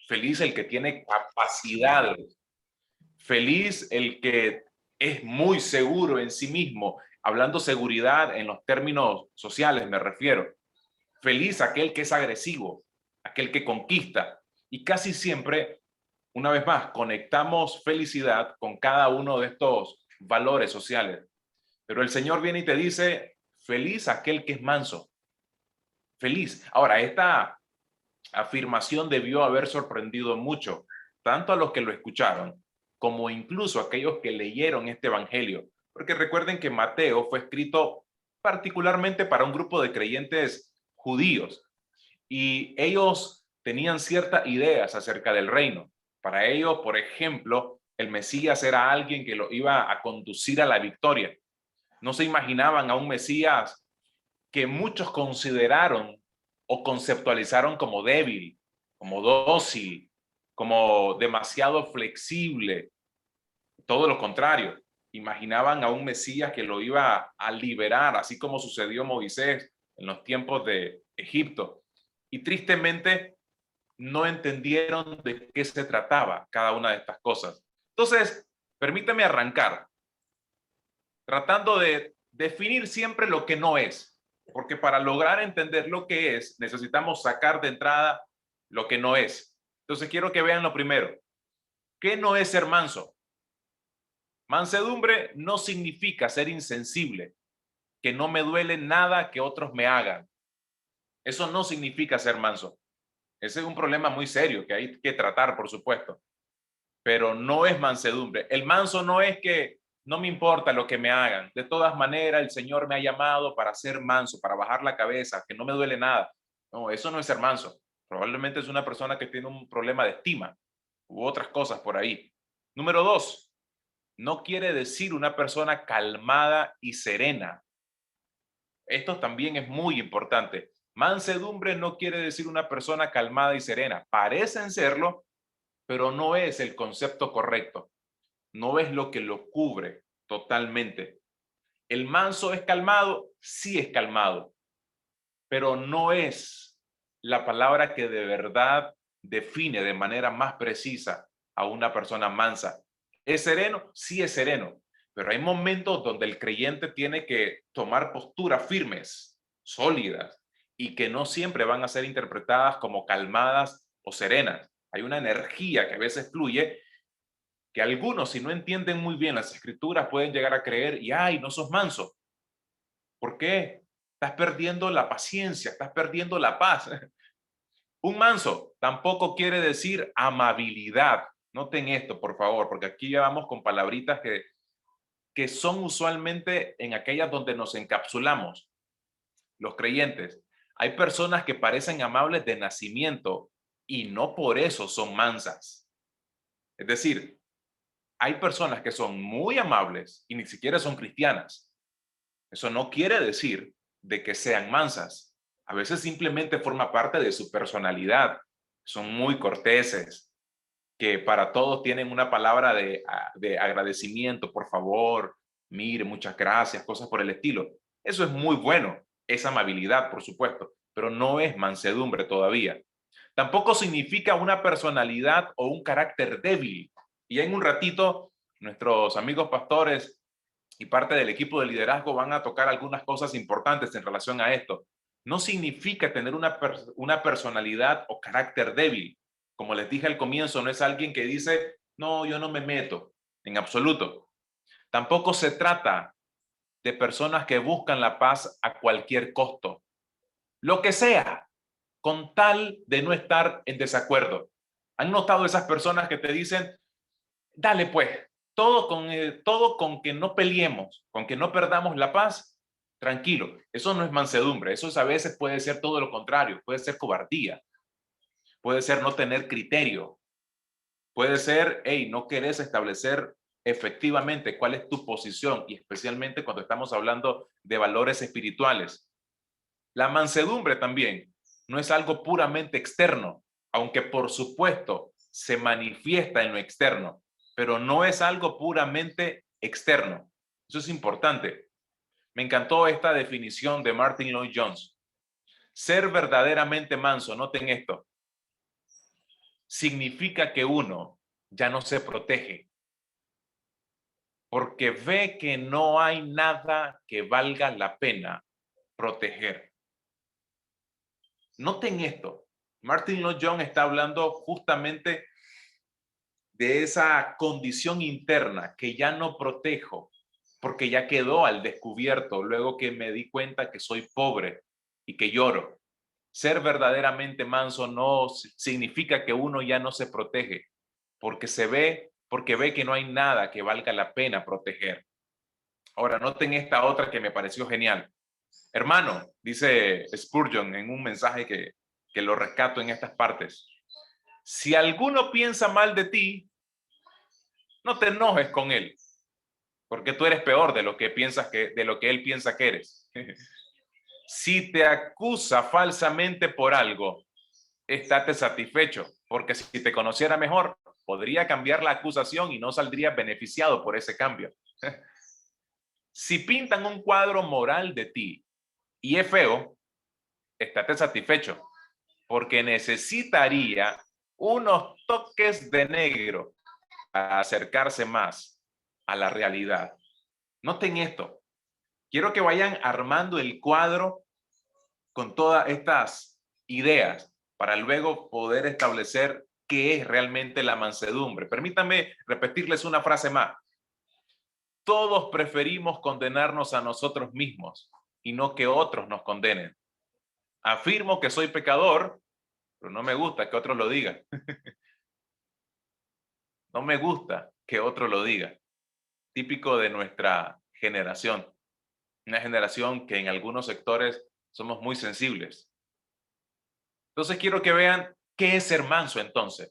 feliz el que tiene capacidades, feliz el que es muy seguro en sí mismo, hablando seguridad en los términos sociales me refiero. Feliz aquel que es agresivo, aquel que conquista. Y casi siempre, una vez más, conectamos felicidad con cada uno de estos valores sociales. Pero el Señor viene y te dice, feliz aquel que es manso. Feliz. Ahora, esta afirmación debió haber sorprendido mucho, tanto a los que lo escucharon, como incluso a aquellos que leyeron este evangelio. Porque recuerden que Mateo fue escrito particularmente para un grupo de creyentes judíos y ellos tenían ciertas ideas acerca del reino. Para ellos, por ejemplo, el Mesías era alguien que lo iba a conducir a la victoria. No se imaginaban a un Mesías que muchos consideraron o conceptualizaron como débil, como dócil, como demasiado flexible. Todo lo contrario, imaginaban a un Mesías que lo iba a liberar, así como sucedió Moisés en los tiempos de Egipto. Y tristemente no entendieron de qué se trataba cada una de estas cosas. Entonces, permítame arrancar tratando de definir siempre lo que no es, porque para lograr entender lo que es, necesitamos sacar de entrada lo que no es. Entonces, quiero que vean lo primero. ¿Qué no es ser manso? Mansedumbre no significa ser insensible, que no me duele nada que otros me hagan. Eso no significa ser manso. Ese es un problema muy serio que hay que tratar, por supuesto, pero no es mansedumbre. El manso no es que no me importa lo que me hagan. De todas maneras, el Señor me ha llamado para ser manso, para bajar la cabeza, que no me duele nada. No, eso no es ser manso. Probablemente es una persona que tiene un problema de estima u otras cosas por ahí. Número dos, no quiere decir una persona calmada y serena. Esto también es muy importante. Mansedumbre no quiere decir una persona calmada y serena. Parecen serlo, pero no es el concepto correcto. No es lo que lo cubre totalmente. El manso es calmado, sí es calmado, pero no es la palabra que de verdad define de manera más precisa a una persona mansa. ¿Es sereno? Sí es sereno, pero hay momentos donde el creyente tiene que tomar posturas firmes, sólidas, y que no siempre van a ser interpretadas como calmadas o serenas. Hay una energía que a veces fluye que algunos, si no entienden muy bien las escrituras, pueden llegar a creer, y ay, no sos manso. ¿Por qué? Estás perdiendo la paciencia, estás perdiendo la paz. Un manso tampoco quiere decir amabilidad. Noten esto, por favor, porque aquí ya vamos con palabritas que son usualmente en aquellas donde nos encapsulamos, los creyentes. Hay personas que parecen amables de nacimiento y no por eso son mansas. Es decir, hay personas que son muy amables y ni siquiera son cristianas. Eso no quiere decir de que sean mansas. A veces simplemente forma parte de su personalidad. Son muy corteses, que para todos tienen una palabra de agradecimiento, por favor, mire, muchas gracias, cosas por el estilo. Eso es muy bueno, es amabilidad, por supuesto, pero no es mansedumbre todavía. Tampoco significa una personalidad o un carácter débil. Y en un ratito, nuestros amigos pastores y parte del equipo de liderazgo van a tocar algunas cosas importantes en relación a esto. No significa tener una personalidad o carácter débil. Como les dije al comienzo, no es alguien que dice, no, yo no me meto, en absoluto. Tampoco se trata de personas que buscan la paz a cualquier costo, lo que sea, con tal de no estar en desacuerdo. ¿Han notado esas personas que te dicen, dale pues, todo con que no peleemos, con que no perdamos la paz, tranquilo? Eso no es mansedumbre, eso a veces puede ser todo lo contrario, puede ser cobardía, puede ser no tener criterio, puede ser, hey, no querés establecer efectivamente cuál es tu posición, y especialmente cuando estamos hablando de valores espirituales. La mansedumbre también no es algo puramente externo, aunque por supuesto se manifiesta en lo externo, pero no es algo puramente externo. Eso es importante. Me encantó esta definición de Martin Lloyd Jones. Ser verdaderamente manso, noten esto, significa que uno ya no se protege, porque ve que no hay nada que valga la pena proteger. Noten esto, Martin Lloyd Jones está hablando justamente de esa condición interna que ya no protejo, porque ya quedó al descubierto luego que me di cuenta que soy pobre y que lloro. Ser verdaderamente manso no significa que uno ya no se protege, porque ve que no hay nada que valga la pena proteger. Ahora, noten esta otra que me pareció genial. Hermano, dice Spurgeon en un mensaje que lo rescato en estas partes. Si alguno piensa mal de ti, no te enojes con él, porque tú eres peor de lo que él piensa que eres. Si te acusa falsamente por algo, estate satisfecho, porque si te conociera mejor, podría cambiar la acusación y no saldría beneficiado por ese cambio. Si pintan un cuadro moral de ti y es feo, estate satisfecho, porque necesitaría unos toques de negro para acercarse más a la realidad. Noten esto. Quiero que vayan armando el cuadro con todas estas ideas para luego poder establecer qué es realmente la mansedumbre. Permítanme repetirles una frase más. Todos preferimos condenarnos a nosotros mismos y no que otros nos condenen. Afirmo que soy pecador, pero no me gusta que otros lo digan. No me gusta que otro lo diga. Típico de nuestra generación. Una generación que en algunos sectores somos muy sensibles. Entonces quiero que vean qué es ser manso entonces.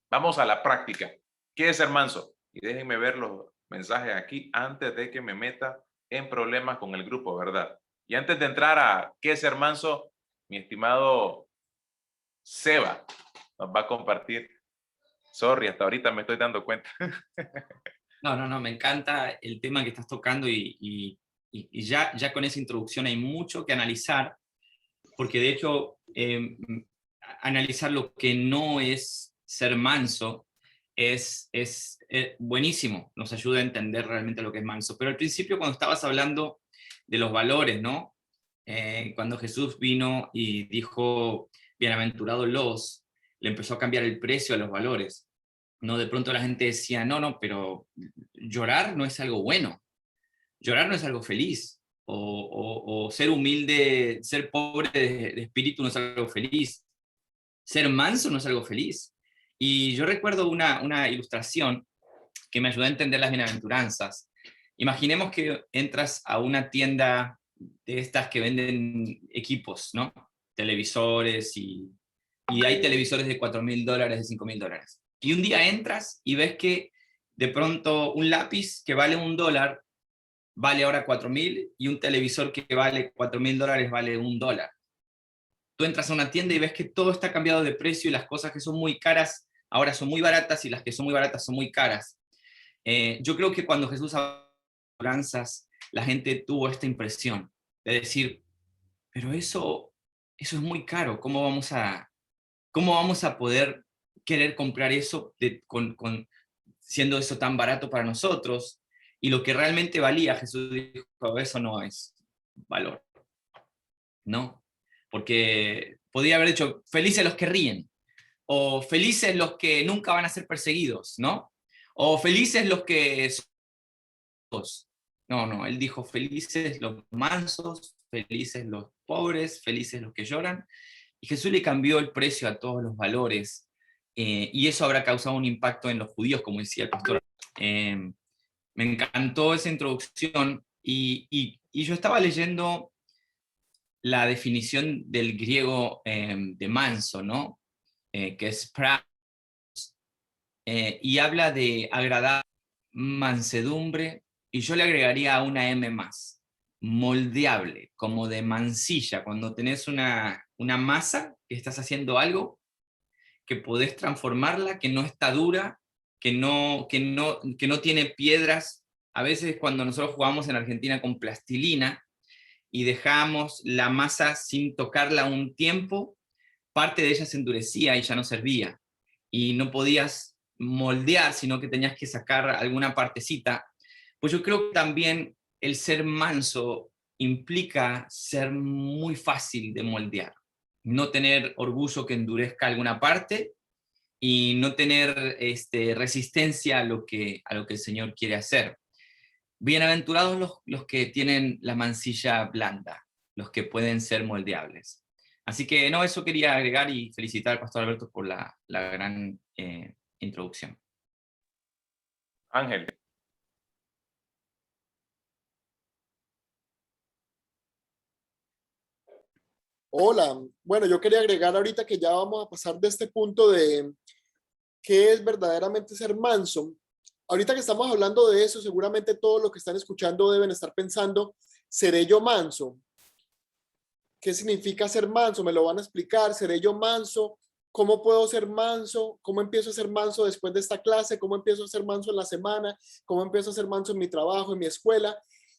Vamos a la práctica. ¿Qué es ser manso? Y déjenme ver los mensajes aquí antes de que me meta en problemas con el grupo, ¿verdad? Y antes de entrar a qué es ser manso, mi estimado Seba nos va a compartir. Sorry, hasta ahorita me estoy dando cuenta. No, me encanta el tema que estás tocando y ya con esa introducción hay mucho que analizar, porque de hecho analizar lo que no es ser manso es buenísimo, nos ayuda a entender realmente lo que es manso. Pero al principio cuando estabas hablando de los valores, ¿no? Cuando Jesús vino y dijo, bienaventurados los, le empezó a cambiar el precio a los valores. ¿No? De pronto la gente decía, no, pero llorar no es algo bueno, llorar no es algo feliz, o ser humilde, ser pobre de espíritu no es algo feliz, ser manso no es algo feliz. Y yo recuerdo una ilustración que me ayudó a entender las bienaventuranzas. Imaginemos que entras a una tienda de estas que venden equipos, ¿no? Televisores y hay televisores de $4.000, de $5.000. Y un día entras y ves que de pronto un lápiz que vale $1 vale ahora 4.000 y un televisor que vale $4.000 vale $1. Tú entras a una tienda y ves que todo está cambiado de precio y las cosas que son muy caras ahora son muy baratas y las que son muy baratas son muy caras. Yo creo que cuando Jesús habló de finanzas, la gente tuvo esta impresión de decir, pero eso es muy caro, ¿cómo vamos a poder querer comprar eso siendo eso tan barato para nosotros? Y lo que realmente valía, Jesús dijo, eso no es valor, ¿no? Porque podría haber dicho, felices los que ríen, o felices los que nunca van a ser perseguidos, ¿no? O felices los que... No, él dijo, felices los mansos, felices los pobres, felices los que lloran. Y Jesús le cambió el precio a todos los valores, y eso habrá causado un impacto en los judíos, como decía el pastor. Me encantó esa introducción, y yo estaba leyendo la definición del griego de manso, ¿no? Que es praus, y habla de agradar, mansedumbre, y yo le agregaría una M más, moldeable, como de mansilla, cuando tenés una masa que estás haciendo algo, que podés transformarla, que no está dura, que no tiene piedras. A veces cuando nosotros jugamos en Argentina con plastilina y dejamos la masa sin tocarla un tiempo, parte de ella se endurecía y ya no servía. y no podías moldear, sino que tenías que sacar alguna partecita, pues yo creo que también el ser manso implica ser muy fácil de moldear, no tener orgullo que endurezca alguna parte y no tener resistencia a lo que el Señor quiere hacer. Bienaventurados los que tienen la mancilla blanda, los que pueden ser moldeables. Así que no, eso quería agregar y felicitar al pastor Alberto por la gran introducción. Ángel. Hola, bueno, yo quería agregar ahorita que ya vamos a pasar de este punto de qué es verdaderamente ser manso. Ahorita que estamos hablando de eso, seguramente todos los que están escuchando deben estar pensando, ¿seré yo manso? ¿Qué significa ser manso? ¿Me lo van a explicar? ¿Seré yo manso? ¿Cómo puedo ser manso? ¿Cómo empiezo a ser manso después de esta clase? ¿Cómo empiezo a ser manso en la semana? ¿Cómo empiezo a ser manso en mi trabajo, en mi escuela?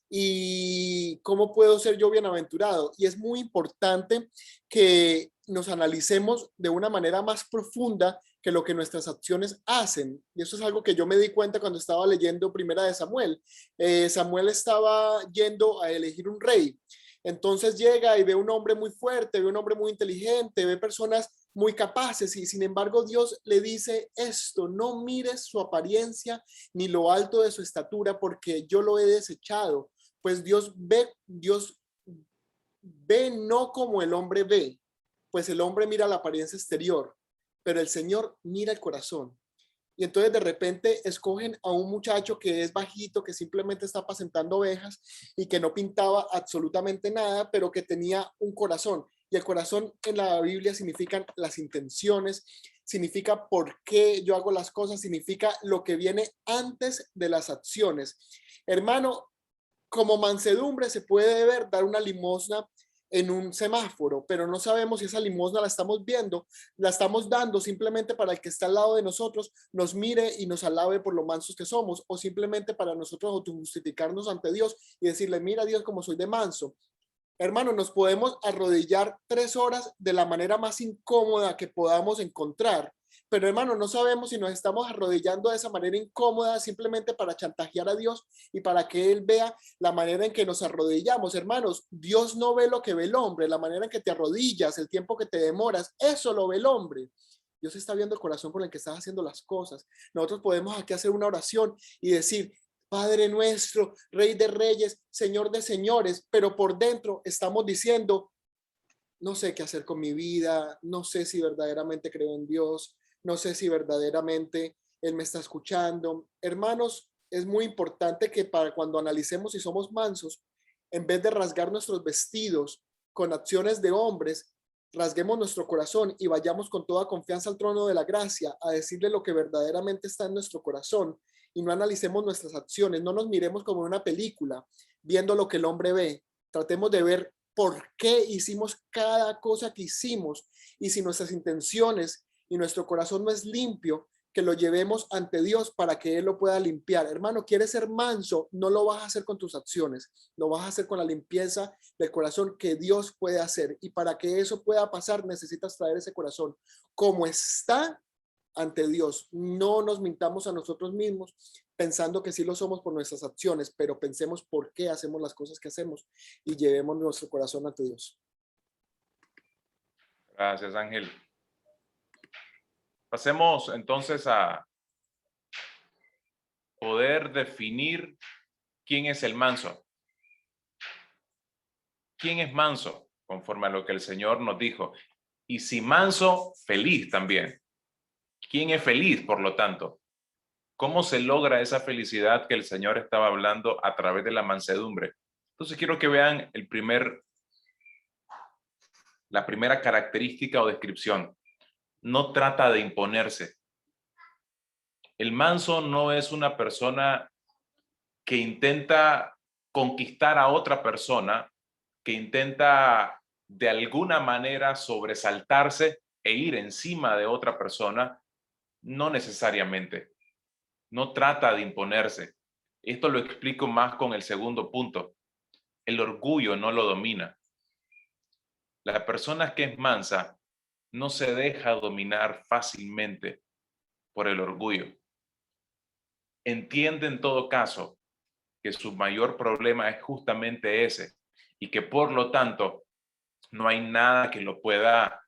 ¿Y cómo puedo ser yo bienaventurado? Y es muy importante que nos analicemos de una manera más profunda que lo que nuestras acciones hacen. Y eso es algo que yo me di cuenta cuando estaba leyendo Primera de Samuel. Samuel estaba yendo a elegir un rey. Entonces llega y ve un hombre muy fuerte, ve un hombre muy inteligente, ve personas muy capaces y sin embargo Dios le dice esto: no mires su apariencia ni lo alto de su estatura porque yo lo he desechado. Pues Dios ve no como el hombre ve, pues el hombre mira la apariencia exterior, pero el Señor mira el corazón. Y entonces de repente escogen a un muchacho que es bajito, que simplemente está apacentando ovejas y que no pintaba absolutamente nada, pero que tenía un corazón. Y el corazón en la Biblia significan las intenciones, significa por qué yo hago las cosas, significa lo que viene antes de las acciones. Hermano, como mansedumbre se puede ver dar una limosna en un semáforo, pero no sabemos si esa limosna la estamos viendo, la estamos dando simplemente para el que está al lado de nosotros nos mire y nos alabe por lo mansos que somos, o simplemente para nosotros autojustificarnos ante Dios y decirle: mira Dios, como soy de manso. Hermano, nos podemos arrodillar 3 horas de la manera más incómoda que podamos encontrar, pero hermano, no sabemos si nos estamos arrodillando de esa manera incómoda simplemente para chantajear a Dios y para que Él vea la manera en que nos arrodillamos. Hermanos, Dios no ve lo que ve el hombre, la manera en que te arrodillas, el tiempo que te demoras, eso lo ve el hombre. Dios está viendo el corazón con el que estás haciendo las cosas. Nosotros podemos aquí hacer una oración y decir: Padre nuestro, Rey de Reyes, Señor de Señores, pero por dentro estamos diciendo: no sé qué hacer con mi vida, no sé si verdaderamente creo en Dios, no sé si verdaderamente Él me está escuchando. Hermanos, es muy importante que para cuando analicemos si somos mansos, en vez de rasgar nuestros vestidos con acciones de hombres, rasguemos nuestro corazón y vayamos con toda confianza al trono de la gracia a decirle lo que verdaderamente está en nuestro corazón y no analicemos nuestras acciones, no nos miremos como en una película viendo lo que el hombre ve. Tratemos de ver por qué hicimos cada cosa que hicimos y si nuestras intenciones y nuestro corazón no es limpio, que lo llevemos ante Dios para que Él lo pueda limpiar. Hermano, ¿quieres ser manso? No lo vas a hacer con tus acciones, lo vas a hacer con la limpieza del corazón que Dios puede hacer. Y para que eso pueda pasar, necesitas traer ese corazón como está ante Dios. No nos mintamos a nosotros mismos pensando que sí lo somos por nuestras acciones, pero pensemos por qué hacemos las cosas que hacemos y llevemos nuestro corazón ante Dios. Gracias, Ángel. Pasemos entonces a poder definir quién es el manso. ¿Quién es manso? Conforme a lo que el Señor nos dijo. Y si manso, feliz también. ¿Quién es feliz, por lo tanto? ¿Cómo se logra esa felicidad que el Señor estaba hablando a través de la mansedumbre? Entonces quiero que vean la primera característica o descripción. No trata de imponerse. El manso no es una persona que intenta conquistar a otra persona, que intenta de alguna manera sobresaltarse e ir encima de otra persona. No necesariamente. No trata de imponerse. Esto lo explico más con el segundo punto. El orgullo no lo domina. La persona que es mansa no se deja dominar fácilmente por el orgullo. Entiende en todo caso que su mayor problema es justamente ese y que por lo tanto no hay nada que lo pueda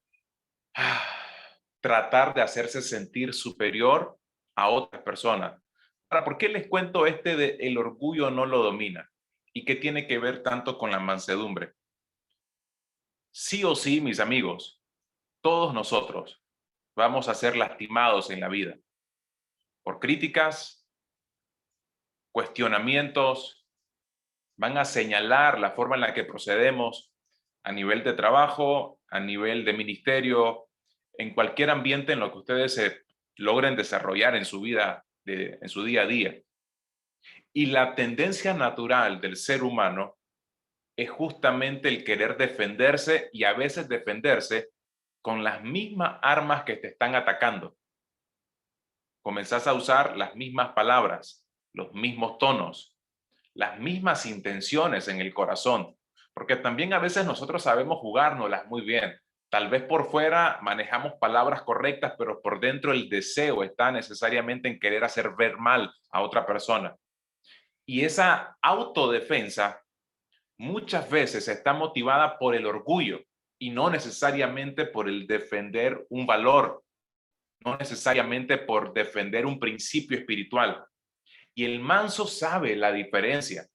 tratar de hacerse sentir superior a otras personas. Ahora, ¿por qué les cuento de el orgullo no lo domina? ¿Y qué tiene que ver tanto con la mansedumbre? Sí o sí, mis amigos, todos nosotros vamos a ser lastimados en la vida por críticas, cuestionamientos, van a señalar la forma en la que procedemos a nivel de trabajo, a nivel de ministerio, en cualquier ambiente en lo que ustedes se logren desarrollar en su vida, en su día a día. Y la tendencia natural del ser humano es justamente el querer defenderse y a veces defenderse con las mismas armas que te están atacando. Comenzás a usar las mismas palabras, los mismos tonos, las mismas intenciones en el corazón, porque también a veces nosotros sabemos jugárnoslas muy bien. Tal vez por fuera manejamos palabras correctas, pero por dentro el deseo está necesariamente en querer hacer ver mal a otra persona. Y esa autodefensa muchas veces está motivada por el orgullo y no necesariamente por el defender un valor, no necesariamente por defender un principio espiritual. Y el manso sabe la diferencia.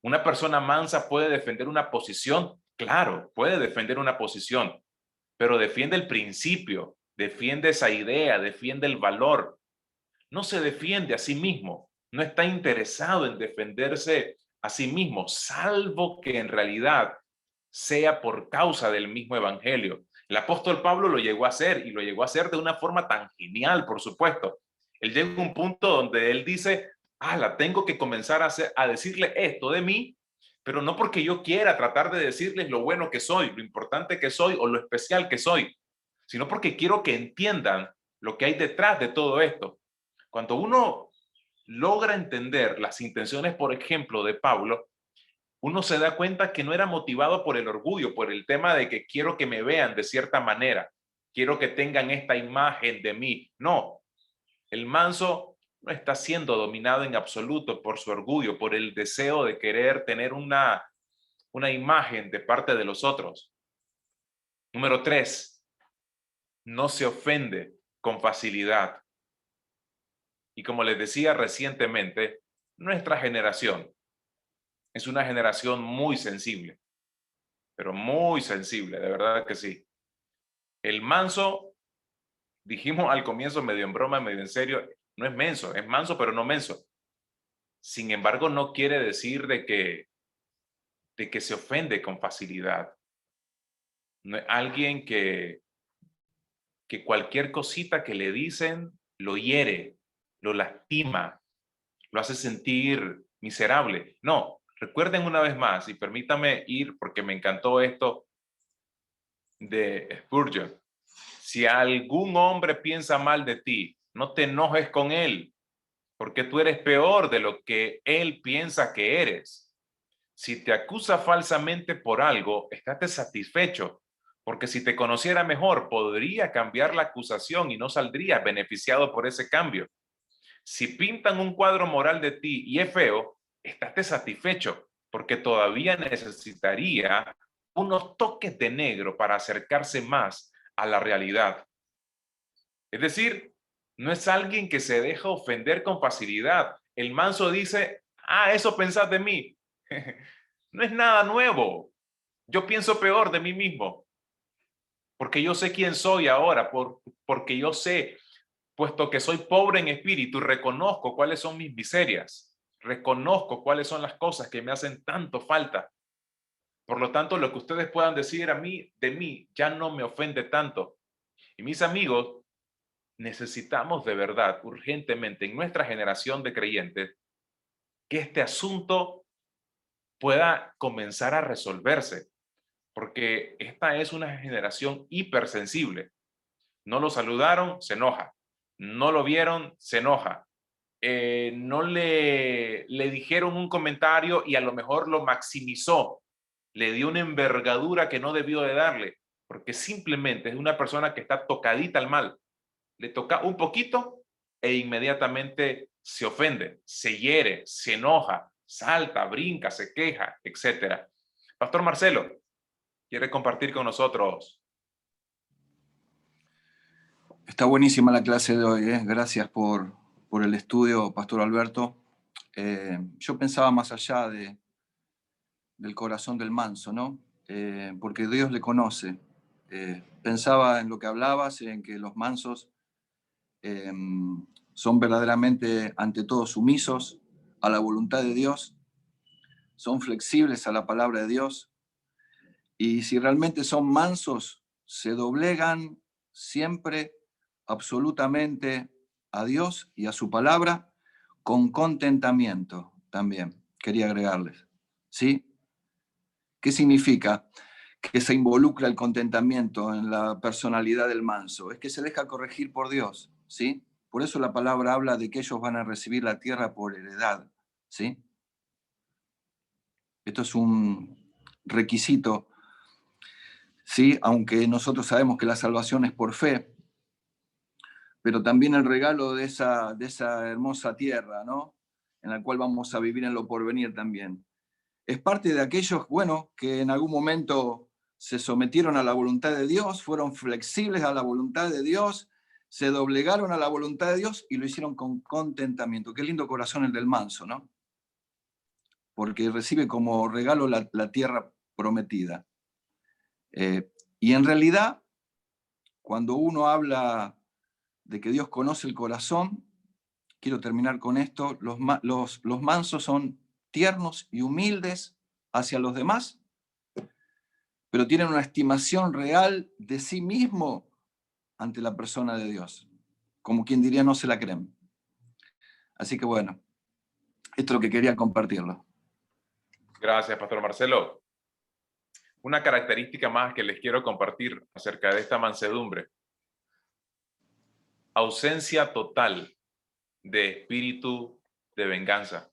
Una persona mansa puede defender una posición, claro, puede defender una posición, pero defiende el principio, defiende esa idea, defiende el valor. No se defiende a sí mismo, no está interesado en defenderse a sí mismo, salvo que en realidad sea por causa del mismo evangelio. El apóstol Pablo lo llegó a hacer y lo llegó a hacer de una forma tan genial, por supuesto. Él llega a un punto donde él dice, tengo que comenzar a decirle esto de mí, pero no porque yo quiera tratar de decirles lo bueno que soy, lo importante que soy o lo especial que soy, sino porque quiero que entiendan lo que hay detrás de todo esto. Cuando uno logra entender las intenciones, por ejemplo, de Pablo, uno se da cuenta que no era motivado por el orgullo, por el tema de que quiero que me vean de cierta manera, quiero que tengan esta imagen de mí. No, el manso no está siendo dominado en absoluto por su orgullo, por el deseo de querer tener una imagen de parte de los otros. Número 3, no se ofende con facilidad. Y como les decía recientemente, nuestra generación es una generación muy sensible, pero muy sensible, de verdad que sí. El manso, dijimos al comienzo medio en broma, medio en serio, no es menso, es manso, pero no menso. Sin embargo, no quiere decir de que se ofende con facilidad. No es alguien que cualquier cosita que le dicen lo hiere, lo lastima, lo hace sentir miserable. No, recuerden una vez más, y permítame ir porque me encantó esto de Spurgeon. Si algún hombre piensa mal de ti, no te enojes con él, porque tú eres peor de lo que él piensa que eres. Si te acusa falsamente por algo, estate satisfecho, porque si te conociera mejor, podría cambiar la acusación y no saldrías beneficiado por ese cambio. Si pintan un cuadro moral de ti y es feo, estate satisfecho, porque todavía necesitaría unos toques de negro para acercarse más a la realidad. Es decir, no es alguien que se deja ofender con facilidad. El manso dice, eso pensás de mí. No es nada nuevo. Yo pienso peor de mí mismo, porque yo sé quién soy ahora, porque yo sé, puesto que soy pobre en espíritu, reconozco cuáles son mis miserias, reconozco cuáles son las cosas que me hacen tanto falta. Por lo tanto, lo que ustedes puedan decir de mí, ya no me ofende tanto. Y mis amigos, necesitamos de verdad, urgentemente, en nuestra generación de creyentes, que este asunto pueda comenzar a resolverse, porque esta es una generación hipersensible. No lo saludaron, se enoja. No lo vieron, se enoja. No le dijeron un comentario y a lo mejor lo maximizó. Le dio una envergadura que no debió de darle, porque simplemente es una persona que está tocadita al mal. Le toca un poquito e inmediatamente se ofende, se hiere, se enoja, salta, brinca, se queja, etc. Pastor Marcelo, ¿quiere compartir con nosotros? Está buenísima la clase de hoy, ¿eh? Gracias por el estudio, Pastor Alberto. Yo pensaba más allá del corazón del manso, ¿no? Porque Dios le conoce. Pensaba en lo que hablabas, en que los mansos son verdaderamente ante todo sumisos a la voluntad de Dios, son flexibles a la palabra de Dios, y si realmente son mansos, se doblegan siempre absolutamente a Dios y a su palabra con contentamiento también, quería agregarles. ¿Sí? ¿Qué significa? Que se involucra el contentamiento en la personalidad del manso. Es que se deja corregir por Dios, ¿sí? Por eso la palabra habla de que ellos van a recibir la tierra por heredad, ¿sí? Esto es un requisito, ¿sí? Aunque nosotros sabemos que la salvación es por fe, pero también el regalo de esa hermosa tierra, ¿no? En la cual vamos a vivir en lo porvenir también. Es parte de aquellos, bueno, que en algún momento se sometieron a la voluntad de Dios, fueron flexibles a la voluntad de Dios, se doblegaron a la voluntad de Dios y lo hicieron con contentamiento. Qué lindo corazón el del manso, ¿no? Porque recibe como regalo la tierra prometida. Y en realidad, cuando uno habla de que Dios conoce el corazón, quiero terminar con esto, los mansos son tiernos y humildes hacia los demás, pero tienen una estimación real de sí mismo ante la persona de Dios. Como quien diría, no se la creen. Así que bueno, esto es lo que quería compartirlo. Gracias, Pastor Marcelo. Una característica más que les quiero compartir acerca de esta mansedumbre. Ausencia total de espíritu de venganza.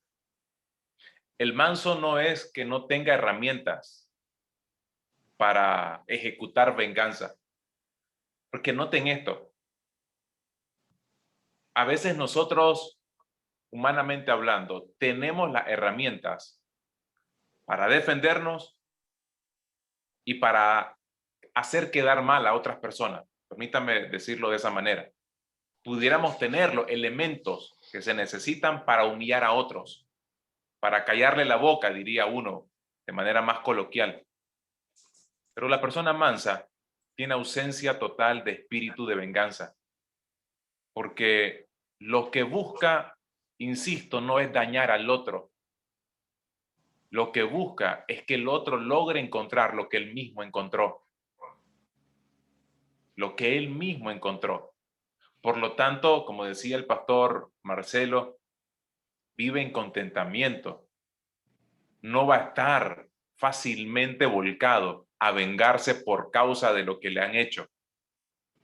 El manso no es que no tenga herramientas para ejecutar venganza. Porque noten esto. A veces nosotros, humanamente hablando, tenemos las herramientas para defendernos y para hacer quedar mal a otras personas. Permítame decirlo de esa manera. Pudiéramos tener los elementos que se necesitan para humillar a otros, para callarle la boca, diría uno, de manera más coloquial. Pero la persona mansa tiene ausencia total de espíritu de venganza, porque lo que busca, insisto, no es dañar al otro. Lo que busca es que el otro logre encontrar lo que él mismo encontró. Lo que él mismo encontró. Por lo tanto, como decía el pastor Marcelo, vive en contentamiento. No va a estar fácilmente volcado a vengarse por causa de lo que le han hecho.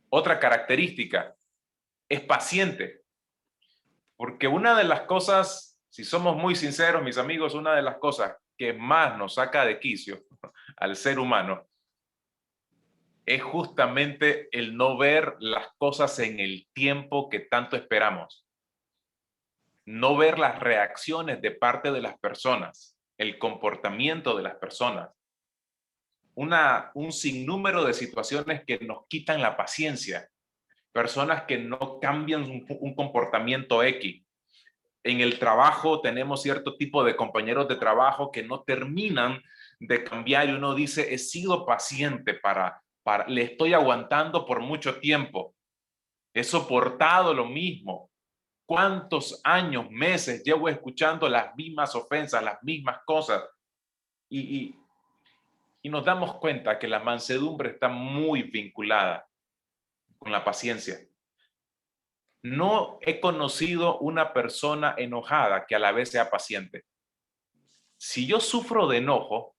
Otra característica, es paciente. Porque una de las cosas, si somos muy sinceros, mis amigos, una de las cosas que más nos saca de quicio al ser humano es justamente el no ver las cosas en el tiempo que tanto esperamos. No ver las reacciones de parte de las personas, el comportamiento de las personas. Un sinnúmero de situaciones que nos quitan la paciencia. Personas que no cambian un comportamiento X. En el trabajo tenemos cierto tipo de compañeros de trabajo que no terminan de cambiar y uno dice, he sido paciente le estoy aguantando por mucho tiempo. He soportado lo mismo. ¿Cuántos años, meses llevo escuchando las mismas ofensas, las mismas cosas? Y nos damos cuenta que la mansedumbre está muy vinculada con la paciencia. No he conocido una persona enojada que a la vez sea paciente. Si yo sufro de enojo,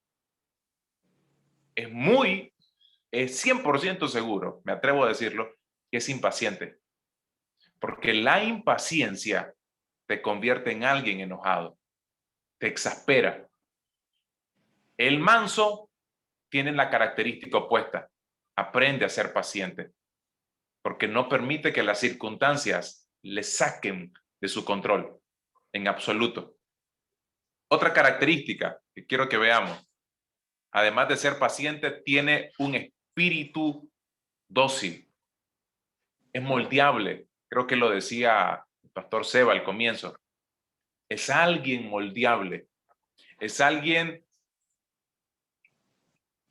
es 100% seguro, me atrevo a decirlo, que es impaciente. Porque la impaciencia te convierte en alguien enojado, te exaspera. El manso tiene la característica opuesta, aprende a ser paciente, porque no permite que las circunstancias le saquen de su control, en absoluto. Otra característica que quiero que veamos, además de ser paciente, tiene un espíritu dócil, es moldeable. Creo que lo decía el pastor Seba al comienzo. Es alguien moldeable, es alguien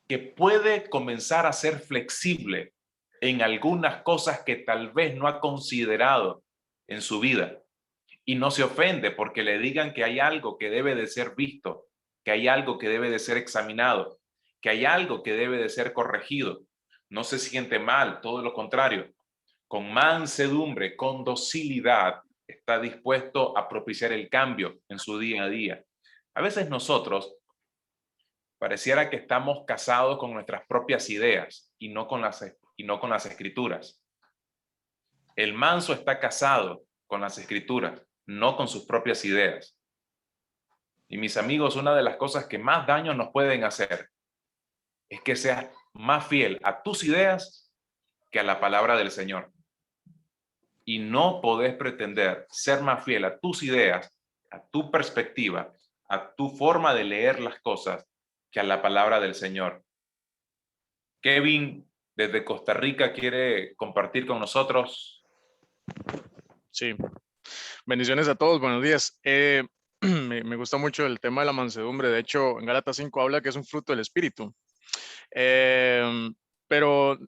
que puede comenzar a ser flexible en algunas cosas que tal vez no ha considerado en su vida. Y no se ofende porque le digan que hay algo que debe de ser visto, que hay algo que debe de ser examinado, que hay algo que debe de ser corregido. No se siente mal, todo lo contrario. Con mansedumbre, con docilidad, está dispuesto a propiciar el cambio en su día a día. A veces nosotros pareciera que estamos casados con nuestras propias ideas y no con las escrituras. El manso está casado con las escrituras, no con sus propias ideas. Y mis amigos, una de las cosas que más daño nos pueden hacer es que seas más fiel a tus ideas que a la palabra del Señor. Y no podés pretender ser más fiel a tus ideas, a tu perspectiva, a tu forma de leer las cosas, que a la palabra del Señor. Kevin, desde Costa Rica, quiere compartir con nosotros. Sí, bendiciones a todos, buenos días. Me gusta mucho el tema de la mansedumbre. De hecho, en Gálatas 5 habla que es un fruto del Espíritu. Pero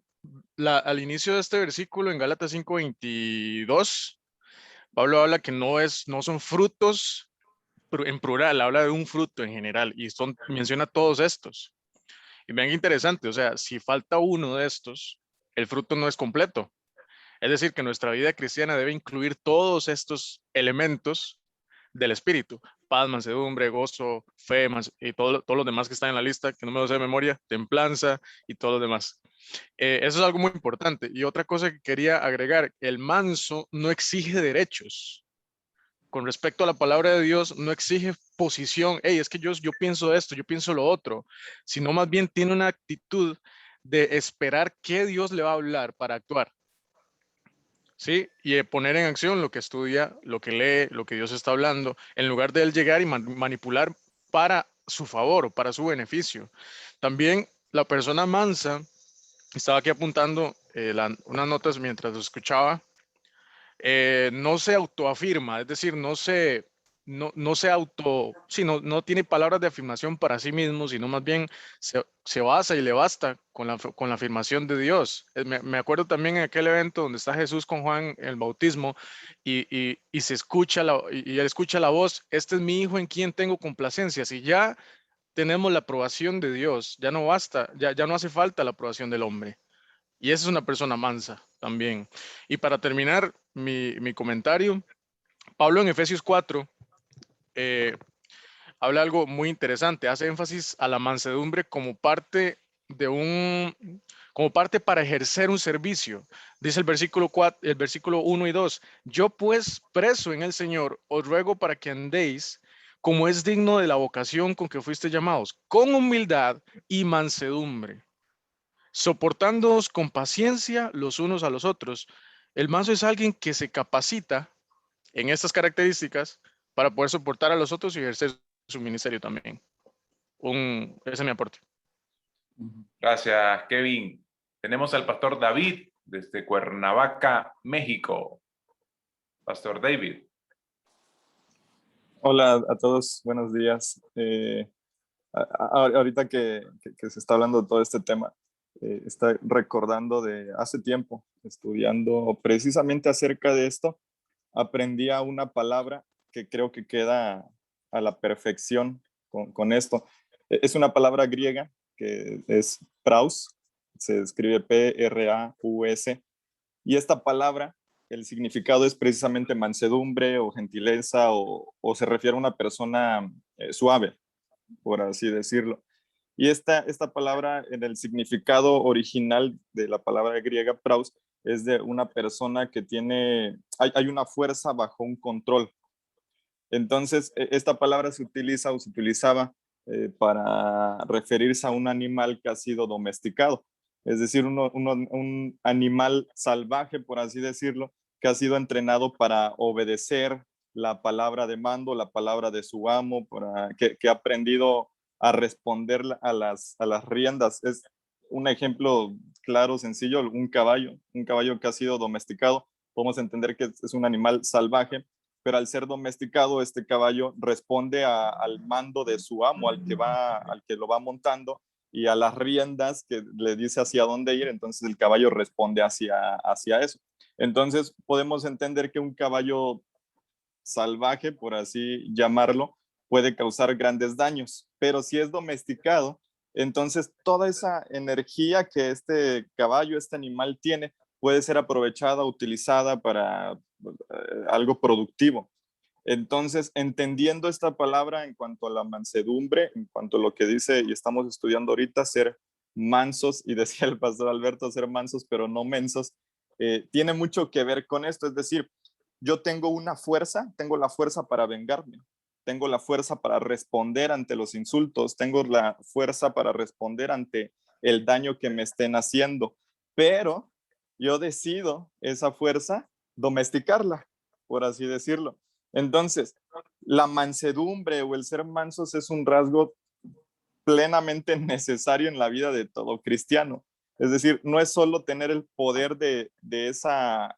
al inicio de este versículo, en Gálatas 5:22, Pablo habla que no son frutos en plural, habla de un fruto en general y menciona todos estos. Y vean qué interesante, o sea, si falta uno de estos, el fruto no es completo. Es decir, que nuestra vida cristiana debe incluir todos estos elementos del espíritu: paz, mansedumbre, gozo, fe, y todos los demás que están en la lista, que no me lo sé de memoria, templanza y todo lo demás. Eso es algo muy importante. Y otra cosa que quería agregar: el manso no exige derechos. Con respecto a la palabra de Dios, no exige posición. Hey, es que yo pienso esto, yo pienso lo otro, sino más bien tiene una actitud de esperar que Dios le va a hablar para actuar. ¿Sí? Y poner en acción lo que estudia, lo que lee, lo que Dios está hablando, en lugar de él llegar y manipular para su favor o para su beneficio. También la persona mansa, estaba aquí apuntando unas notas mientras lo escuchaba, no se autoafirma, es decir, no tiene palabras de afirmación para sí mismo, sino más bien se basa y le basta con la afirmación de Dios. Me acuerdo también en aquel evento donde está Jesús con Juan en el bautismo y se escucha y él escucha la voz: este es mi hijo en quien tengo complacencia. Si ya tenemos la aprobación de Dios, ya no basta, ya no hace falta la aprobación del hombre. Y esa es una persona mansa también. Y para terminar mi comentario, Pablo en Efesios 4 habla algo muy interesante. Hace énfasis a la mansedumbre como parte para ejercer un servicio. Dice el versículo 1 y 2: yo pues, preso en el Señor, os ruego para que andéis como es digno de la vocación con que fuiste llamados, con humildad y mansedumbre, soportándoos con paciencia los unos a los otros. El manso es alguien que se capacita en estas características para poder soportar a los otros y ejercer su ministerio también. Ese es mi aporte. Gracias, Kevin. Tenemos al pastor David desde Cuernavaca, México. Pastor David. Hola a todos, buenos días. Ahorita que se está hablando de todo este tema, está recordando de hace tiempo, estudiando precisamente acerca de esto, aprendí a una palabra que creo que queda a la perfección con esto. Es una palabra griega que es praus, se escribe P-R-A-U-S, y esta palabra, el significado es precisamente mansedumbre o gentileza, o se refiere a una persona suave, por así decirlo. Y esta palabra, en el significado original de la palabra griega praus, es de una persona que hay una fuerza bajo un control. Entonces, esta palabra se utilizaba para referirse a un animal que ha sido domesticado. Es decir, un animal salvaje, por así decirlo, que ha sido entrenado para obedecer la palabra de mando, la palabra de su amo, que ha aprendido a responder a las riendas. Es un ejemplo claro, sencillo, un caballo que ha sido domesticado. Podemos entender que es un animal salvaje, pero al ser domesticado, este caballo responde al mando de su amo, al que lo va montando, y a las riendas que le dice hacia dónde ir. Entonces el caballo responde hacia eso. Entonces podemos entender que un caballo salvaje, por así llamarlo, puede causar grandes daños, pero si es domesticado, entonces toda esa energía que este caballo, este animal tiene, puede ser aprovechada, utilizada para algo productivo. Entonces, entendiendo esta palabra en cuanto a la mansedumbre, en cuanto a lo que dice y estamos estudiando ahorita, ser mansos, y decía el pastor Alberto, ser mansos pero no mensos, tiene mucho que ver con esto. Es decir, yo tengo la fuerza para vengarme, tengo la fuerza para responder ante los insultos, tengo la fuerza para responder ante el daño que me estén haciendo, pero yo decido esa fuerza domesticarla, por así decirlo. Entonces, la mansedumbre o el ser mansos es un rasgo plenamente necesario en la vida de todo cristiano. Es decir, no es solo tener el poder de esa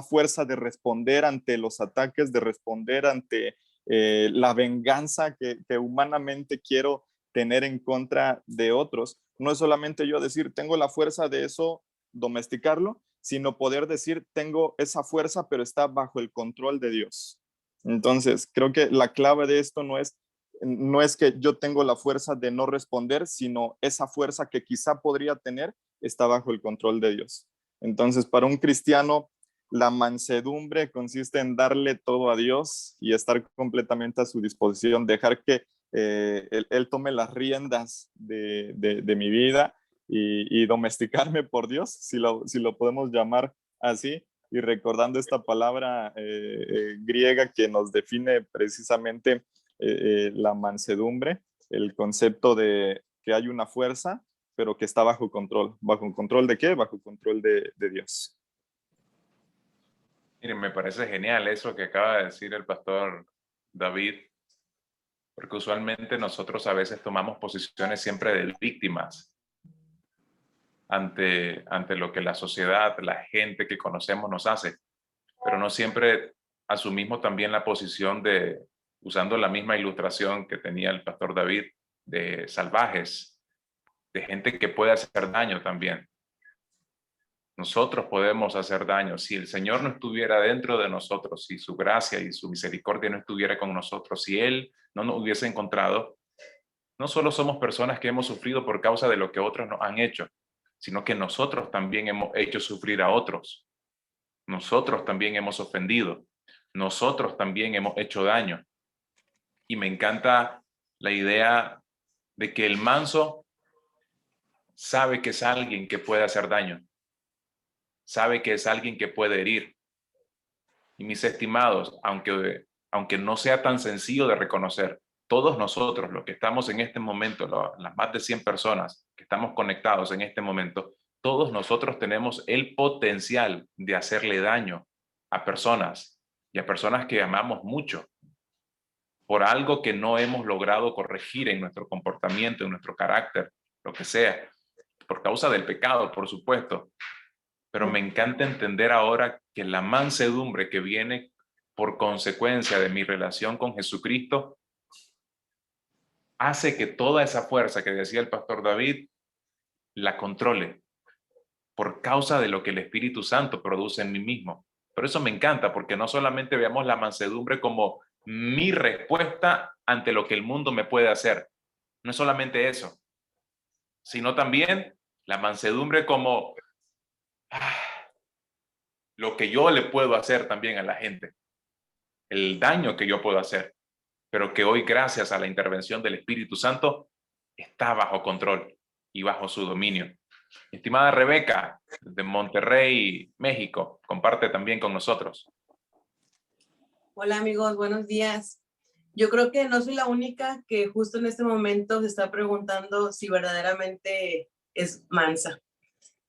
fuerza de responder ante los ataques, de responder ante la venganza que humanamente quiero tener en contra de otros. No es solamente yo decir, tengo la fuerza de eso, domesticarlo, sino poder decir, tengo esa fuerza, pero está bajo el control de Dios. Entonces, creo que la clave de esto no es que yo tengo la fuerza de no responder, sino esa fuerza que quizá podría tener está bajo el control de Dios. Entonces, para un cristiano, la mansedumbre consiste en darle todo a Dios y estar completamente a su disposición, dejar que él tome las riendas de mi vida y domesticarme por Dios, si lo podemos llamar así, y recordando esta palabra griega que nos define precisamente la mansedumbre, el concepto de que hay una fuerza, pero que está bajo control. ¿Bajo control de qué? Bajo control de Dios. Miren, me parece genial eso que acaba de decir el pastor David, porque usualmente nosotros a veces tomamos posiciones siempre de víctimas ante lo que la sociedad, la gente que conocemos nos hace, pero no siempre asumimos también la posición de, usando la misma ilustración que tenía el pastor David, de salvajes, de gente que puede hacer daño también. Nosotros podemos hacer daño. Si el Señor no estuviera dentro de nosotros, si su gracia y su misericordia no estuviera con nosotros, si Él no nos hubiese encontrado, no solo somos personas que hemos sufrido por causa de lo que otros nos han hecho, sino que nosotros también hemos hecho sufrir a otros. Nosotros también hemos ofendido. Nosotros también hemos hecho daño. Y me encanta la idea de que el manso sabe que es alguien que puede hacer daño. Sabe que es alguien que puede herir. Y mis estimados, aunque no sea tan sencillo de reconocer, todos nosotros, los que estamos en este momento, las más de 100 personas que estamos conectados en este momento, todos nosotros tenemos el potencial de hacerle daño a personas y a personas que amamos mucho por algo que no hemos logrado corregir en nuestro comportamiento, en nuestro carácter, lo que sea, por causa del pecado, por supuesto. Pero me encanta entender ahora que la mansedumbre que viene por consecuencia de mi relación con Jesucristo hace que toda esa fuerza que decía el pastor David la controle por causa de lo que el Espíritu Santo produce en mí mismo. Por eso me encanta, porque no solamente veamos la mansedumbre como mi respuesta ante lo que el mundo me puede hacer. No es solamente eso, sino también la mansedumbre como lo que yo le puedo hacer también a la gente, el daño que yo puedo hacer, pero que hoy, gracias a la intervención del Espíritu Santo, está bajo control y bajo su dominio. Estimada Rebeca, de Monterrey, México, comparte también con nosotros. Hola amigos, buenos días. Yo creo que no soy la única que justo en este momento se está preguntando si verdaderamente es mansa.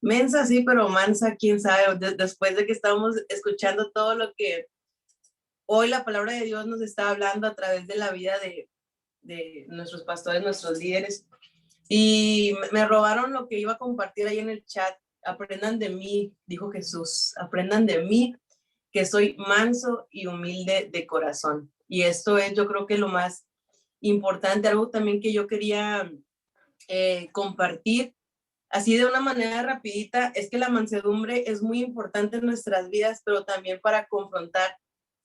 Mensa sí, pero mansa, quién sabe, después de que estamos escuchando todo lo que hoy la palabra de Dios nos está hablando a través de la vida de nuestros pastores, nuestros líderes. Y me robaron lo que iba a compartir ahí en el chat. Aprendan de mí, dijo Jesús, aprendan de mí, que soy manso y humilde de corazón. Y esto es, yo creo que lo más importante, algo también que yo quería compartir, así de una manera rapidita, es que la mansedumbre es muy importante en nuestras vidas, pero también para confrontar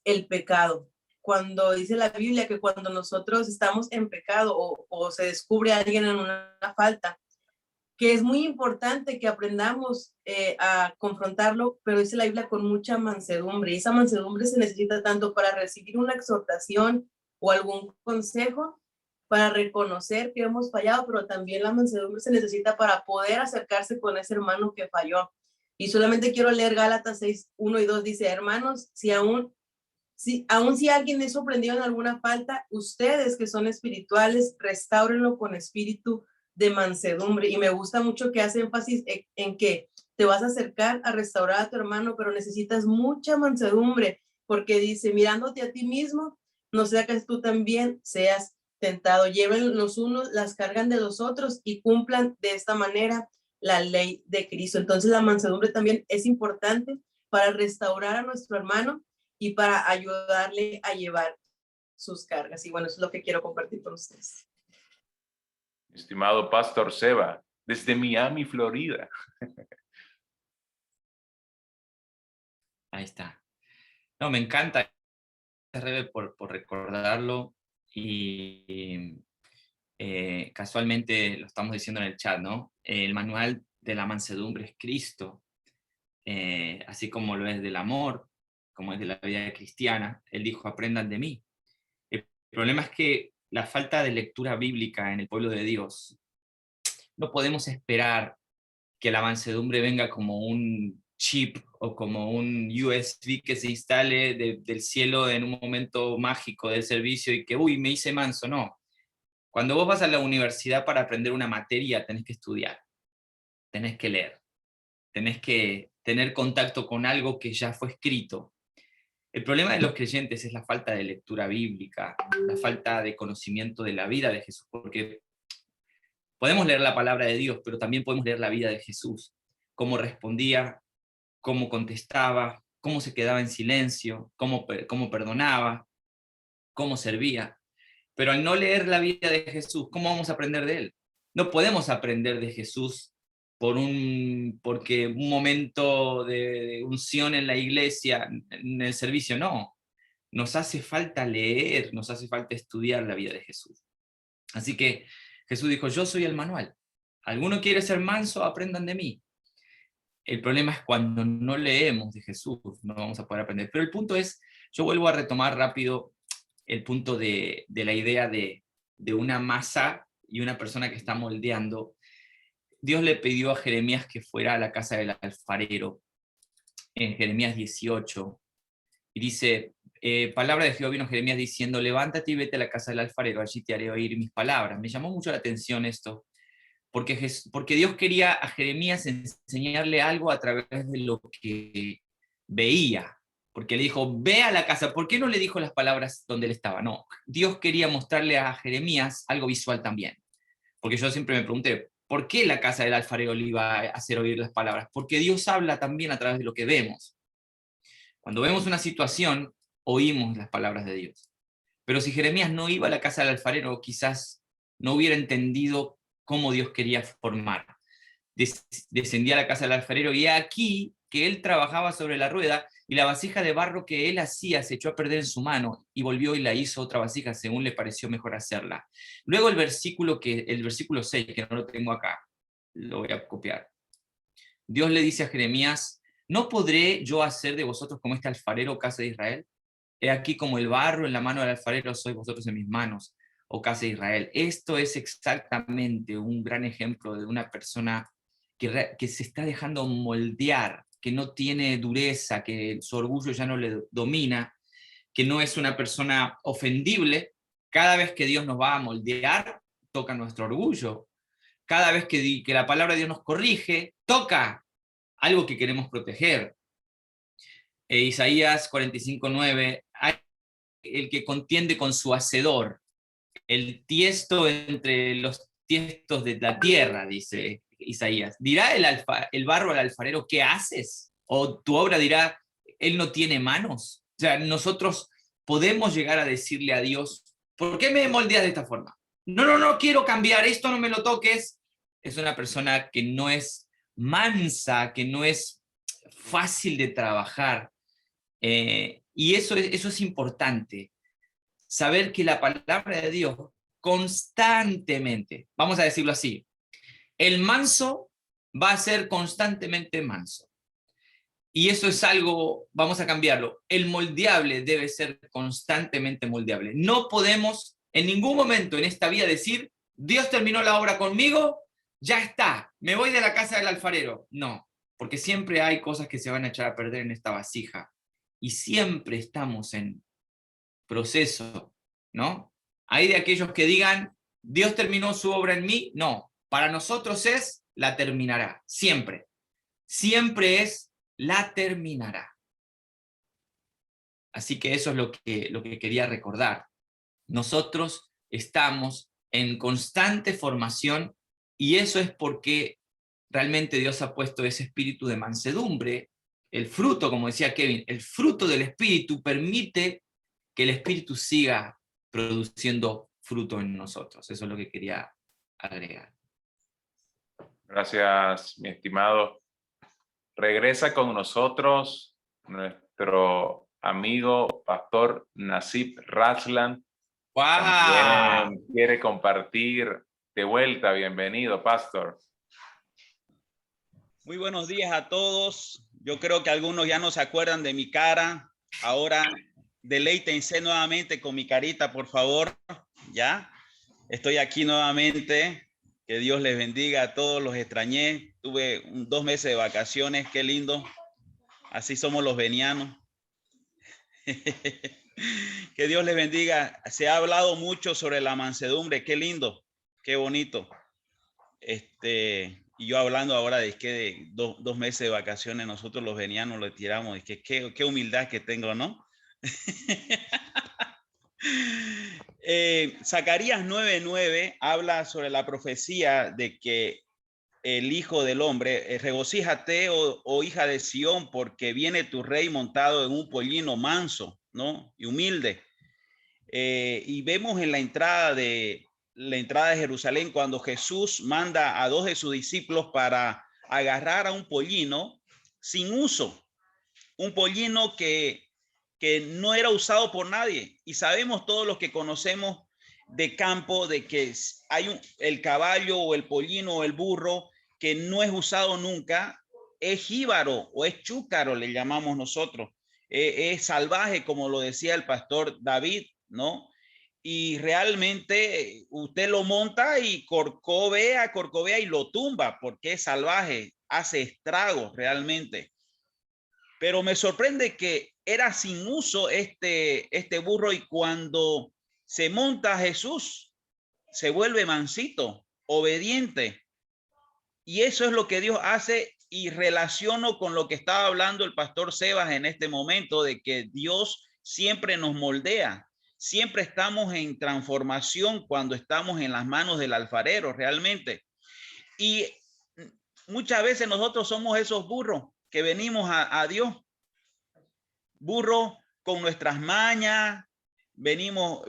el pecado. Cuando dice la Biblia que cuando nosotros estamos en pecado o se descubre a alguien en una falta, que es muy importante que aprendamos a confrontarlo, pero dice la Biblia con mucha mansedumbre. Y esa mansedumbre se necesita tanto para recibir una exhortación o algún consejo, para reconocer que hemos fallado, pero también la mansedumbre se necesita para poder acercarse con ese hermano que falló. Y solamente quiero leer Gálatas 6, 1 y 2, dice, hermanos, aún si alguien es sorprendido en alguna falta, ustedes que son espirituales, restáurenlo con espíritu de mansedumbre. Y me gusta mucho que hace énfasis en que te vas a acercar a restaurar a tu hermano, pero necesitas mucha mansedumbre, porque dice, mirándote a ti mismo, no sea que tú también seas tentado. Lleven los unos las cargas de los otros y cumplan de esta manera la ley de Cristo. Entonces la mansedumbre también es importante para restaurar a nuestro hermano y para ayudarle a llevar sus cargas. Y bueno, eso es lo que quiero compartir con ustedes. Estimado Pastor Seba, desde Miami, Florida. Ahí está. No, me encanta, Rebe, por recordarlo y casualmente lo estamos diciendo en el chat, ¿no? El manual de la mansedumbre es Cristo, así como lo es del amor, como es de la vida cristiana. Él dijo, aprendan de mí. El problema es que la falta de lectura bíblica en el pueblo de Dios, no podemos esperar que la mansedumbre venga como un chip o como un USB que se instale del cielo en un momento mágico del servicio y que, uy, me hice manso. No. Cuando vos vas a la universidad para aprender una materia, tenés que estudiar, tenés que leer, tenés que tener contacto con algo que ya fue escrito. El problema de los creyentes es la falta de lectura bíblica, la falta de conocimiento de la vida de Jesús, porque podemos leer la palabra de Dios, pero también podemos leer la vida de Jesús, cómo respondía, cómo contestaba, cómo se quedaba en silencio, cómo perdonaba, cómo servía. Pero al no leer la vida de Jesús, ¿cómo vamos a aprender de él? No podemos aprender de Jesús porque un momento de unción en la iglesia, en el servicio, no. Nos hace falta leer, nos hace falta estudiar la vida de Jesús. Así que Jesús dijo, yo soy el manual. ¿Alguno quiere ser manso? Aprendan de mí. El problema es cuando no leemos de Jesús, no vamos a poder aprender. Pero el punto es, yo vuelvo a retomar rápido el punto de la idea de una masa y una persona que está moldeando. Dios le pidió a Jeremías que fuera a la casa del alfarero, en Jeremías 18, y dice, palabra de Jehová vino a Jeremías diciendo, levántate y vete a la casa del alfarero, allí te haré oír mis palabras. Me llamó mucho la atención esto, porque Dios quería a Jeremías enseñarle algo a través de lo que veía, porque le dijo, ve a la casa. ¿Por qué no le dijo las palabras donde él estaba? No, Dios quería mostrarle a Jeremías algo visual también, porque yo siempre me pregunté, ¿por qué la casa del alfarero le iba a hacer oír las palabras? Porque Dios habla también a través de lo que vemos. Cuando vemos una situación, oímos las palabras de Dios. Pero si Jeremías no iba a la casa del alfarero, quizás no hubiera entendido cómo Dios quería formar. Descendía a la casa del alfarero y aquí que él trabajaba sobre la rueda y la vasija de barro que él hacía se echó a perder en su mano y volvió y la hizo otra vasija según le pareció mejor hacerla. Luego el versículo 6, que no lo tengo acá, lo voy a copiar. Dios le dice a Jeremías, ¿no podré yo hacer de vosotros como este alfarero, casa de Israel? He aquí como el barro en la mano del alfarero sois vosotros en mis manos, oh casa de Israel. Esto es exactamente un gran ejemplo de una persona que se está dejando moldear, que no tiene dureza, que su orgullo ya no le domina, que no es una persona ofendible. Cada vez que Dios nos va a moldear, toca nuestro orgullo. Cada vez que la palabra de Dios nos corrige, toca algo que queremos proteger. Isaías 45:9, hay el que contiende con su hacedor, el tiesto entre los tiestos de la tierra, dice Isaías. ¿Dirá el barro al alfarero, qué haces? O tu obra dirá, él no tiene manos. O sea, nosotros podemos llegar a decirle a Dios, ¿por qué me moldeas de esta forma? No quiero cambiar, esto no me lo toques. Es una persona que no es mansa, que no es fácil de trabajar. Y eso es importante, saber que la palabra de Dios constantemente, vamos a decirlo así, el manso va a ser constantemente manso. Y eso es algo, vamos a cambiarlo, el moldeable debe ser constantemente moldeable. No podemos en ningún momento en esta vida decir, Dios terminó la obra conmigo, ya está, me voy de la casa del alfarero. No, porque siempre hay cosas que se van a echar a perder en esta vasija. Y siempre estamos en proceso, ¿no? Hay de aquellos que digan, Dios terminó su obra en mí. No, para nosotros es, la terminará, siempre. Siempre es, la terminará. Así que eso es lo que quería recordar. Nosotros estamos en constante formación y eso es porque realmente Dios ha puesto ese espíritu de mansedumbre. El fruto, como decía Kevin, el fruto del espíritu permite que el espíritu siga produciendo fruto en nosotros. Eso es lo que quería agregar. Gracias, mi estimado. Regresa con nosotros nuestro amigo pastor Nasib Raslan. ¡Wow! También quiere compartir de vuelta. Bienvenido, pastor. Muy buenos días a todos. Yo creo que algunos ya no se acuerdan de mi cara. Ahora deleítense nuevamente con mi carita, por favor. ¿Ya? Estoy aquí nuevamente. Que Dios les bendiga a todos. Los extrañé. Tuve 2 meses de vacaciones. Qué lindo. Así somos los venianos. Que Dios les bendiga. Se ha hablado mucho sobre la mansedumbre. Qué lindo. Qué bonito. Y yo hablando ahora de que de 2 meses de vacaciones nosotros los venianos lo tiramos. Y que qué humildad que tengo, ¿no? Zacarías 9:9 habla sobre la profecía de que el Hijo del Hombre, regocíjate, oh hija de Sión, porque viene tu rey montado en un pollino manso, ¿no? Y humilde. Y vemos en la entrada de Jerusalén cuando Jesús manda a 2 de sus discípulos para agarrar a un pollino sin uso, un pollino que no era usado por nadie. Y sabemos todos los que conocemos de campo de que hay el caballo o el pollino o el burro que no es usado nunca, es jíbaro o es chúcaro, le llamamos nosotros. Es salvaje, como lo decía el pastor David, ¿no? Y realmente usted lo monta y corcovea y lo tumba porque es salvaje, hace estragos realmente. Pero me sorprende que era sin uso este burro y cuando se monta Jesús, se vuelve mansito, obediente. Y eso es lo que Dios hace y relaciono con lo que estaba hablando el pastor Sebas en este momento, de que Dios siempre nos moldea. Siempre estamos en transformación cuando estamos en las manos del alfarero realmente. Y muchas veces nosotros somos esos burros que venimos a Dios. Burros con nuestras mañas, venimos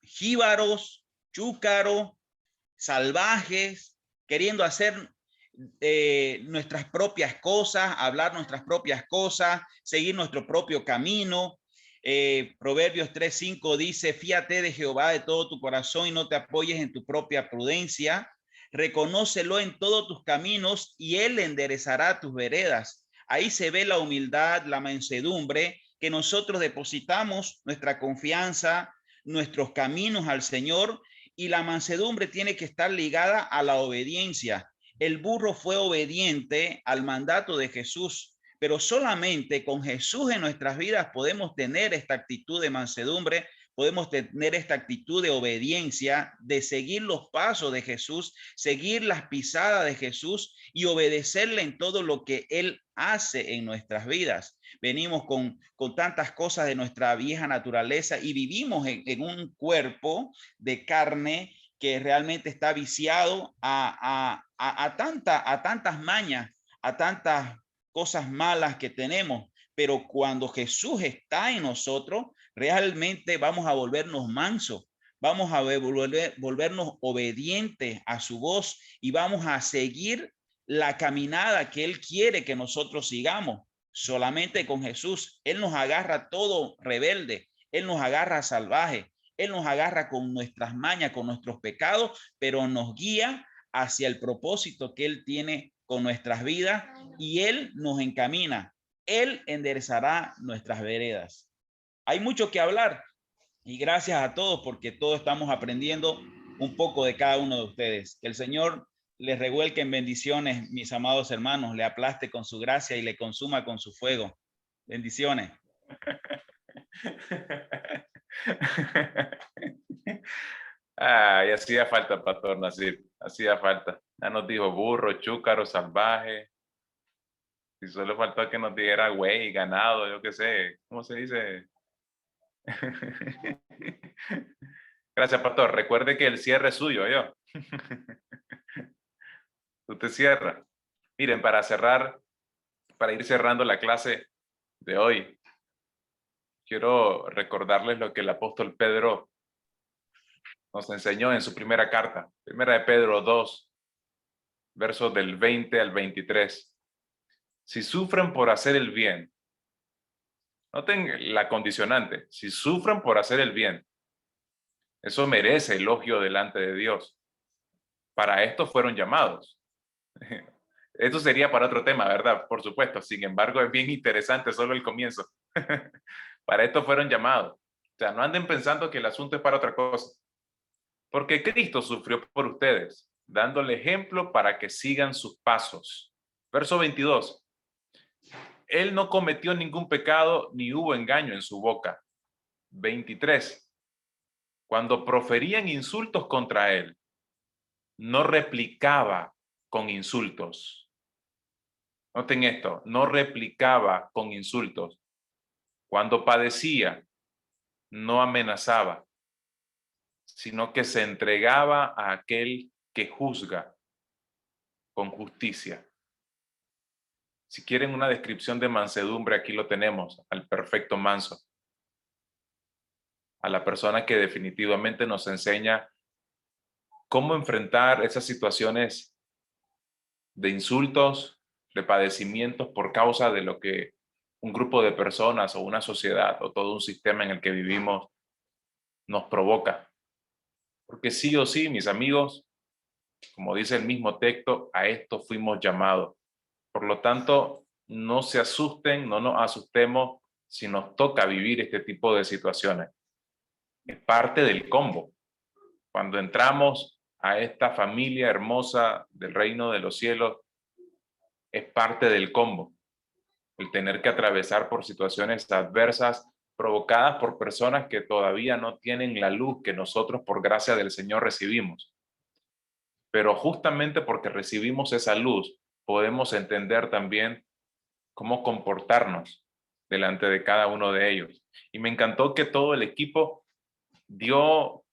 jíbaros, chúcaros, salvajes, queriendo hacer nuestras propias cosas, hablar nuestras propias cosas, seguir nuestro propio camino. Proverbios 3:5 dice, fíate de Jehová de todo tu corazón y no te apoyes en tu propia prudencia. Reconócelo en todos tus caminos y él enderezará tus veredas. Ahí se ve la humildad, la mansedumbre, que nosotros depositamos nuestra confianza, nuestros caminos al Señor, y la mansedumbre tiene que estar ligada a la obediencia. El burro fue obediente al mandato de Jesús, pero solamente con Jesús en nuestras vidas podemos tener esta actitud de mansedumbre, podemos tener esta actitud de obediencia, de seguir los pasos de Jesús, seguir las pisadas de Jesús y obedecerle en todo lo que Él hace en nuestras vidas. Venimos con tantas cosas de nuestra vieja naturaleza y vivimos en un cuerpo de carne que realmente está viciado a tantas mañas, a tantas cosas malas que tenemos. Pero cuando Jesús está en nosotros, realmente vamos a volvernos mansos, vamos a volvernos obedientes a su voz y vamos a seguir la caminada que Él quiere que nosotros sigamos. Solamente con Jesús, Él nos agarra todo rebelde, Él nos agarra salvaje, Él nos agarra con nuestras mañas, con nuestros pecados, pero nos guía hacia el propósito que Él tiene con nuestras vidas y Él nos encamina. Él enderezará nuestras veredas. Hay mucho que hablar y gracias a todos porque todos estamos aprendiendo un poco de cada uno de ustedes. Que el Señor les revuelque en bendiciones, mis amados hermanos, le aplaste con su gracia y le consuma con su fuego. Bendiciones. Ay, hacía falta, Pastor Nasir, hacía falta. Ya nos dijo burro, chúcaro, salvaje. Y solo faltó que nos dijera güey, ganado, yo qué sé. ¿Cómo se dice? Gracias, Pastor. Recuerde que el cierre es suyo, yo. Usted cierra. Miren, para cerrar, para ir cerrando la clase de hoy, quiero recordarles lo que el apóstol Pedro nos enseñó en su primera carta, primera de Pedro 2, versos del 20 al 23. Si sufren por hacer el bien, noten la condicionante, si sufren por hacer el bien, eso merece elogio delante de Dios. Para esto fueron llamados. Esto sería para otro tema, ¿verdad? Por supuesto. Sin embargo, es bien interesante solo el comienzo. Para esto fueron llamados. O sea, no anden pensando que el asunto es para otra cosa. Porque Cristo sufrió por ustedes, dándole ejemplo para que sigan sus pasos. Verso 22. Él no cometió ningún pecado ni hubo engaño en su boca. 23. Cuando proferían insultos contra él, no replicaba con insultos. Noten esto, no replicaba con insultos. Cuando padecía, no amenazaba, sino que se entregaba a aquel que juzga con justicia. Si quieren una descripción de mansedumbre, aquí lo tenemos, al perfecto manso. A la persona que definitivamente nos enseña cómo enfrentar esas situaciones de insultos, de padecimientos por causa de lo que un grupo de personas o una sociedad o todo un sistema en el que vivimos nos provoca. Porque sí o sí, mis amigos, como dice el mismo texto, a esto fuimos llamados. Por lo tanto, no se asusten, no nos asustemos si nos toca vivir este tipo de situaciones. Es parte del combo. Cuando entramos a esta familia hermosa del reino de los cielos, es parte del combo. El tener que atravesar por situaciones adversas provocadas por personas que todavía no tienen la luz que nosotros por gracia del Señor recibimos. Pero justamente porque recibimos esa luz, podemos entender también cómo comportarnos delante de cada uno de ellos. Y me encantó que todo el equipo dio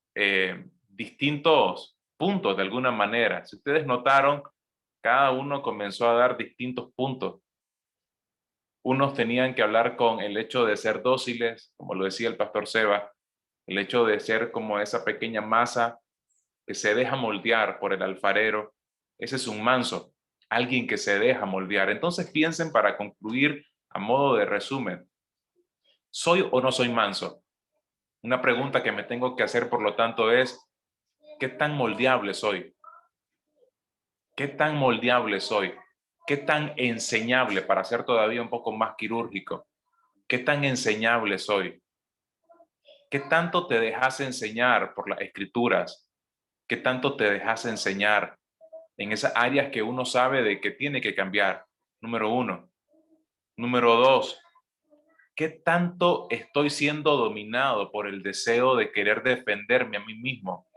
distintos puntos de alguna manera. Si ustedes notaron, cada uno comenzó a dar distintos puntos. Unos tenían que hablar con el hecho de ser dóciles, como lo decía el pastor Seba, el hecho de ser como esa pequeña masa que se deja moldear por el alfarero. Ese es un manso, alguien que se deja moldear. Entonces piensen, para concluir, a modo de resumen, ¿soy o no soy manso? Una pregunta que me tengo que hacer, por lo tanto, es, ¿qué tan moldeable soy? ¿Qué tan moldeable soy? ¿Qué tan enseñable, para ser todavía un poco más quirúrgico? ¿Qué tan enseñable soy? ¿Qué tanto te dejas enseñar por las escrituras? ¿Qué tanto te dejas enseñar en esas áreas que uno sabe de que tiene que cambiar? Número 1. Número 2, ¿Qué tanto estoy siendo dominado por el deseo de querer defenderme a mí mismo?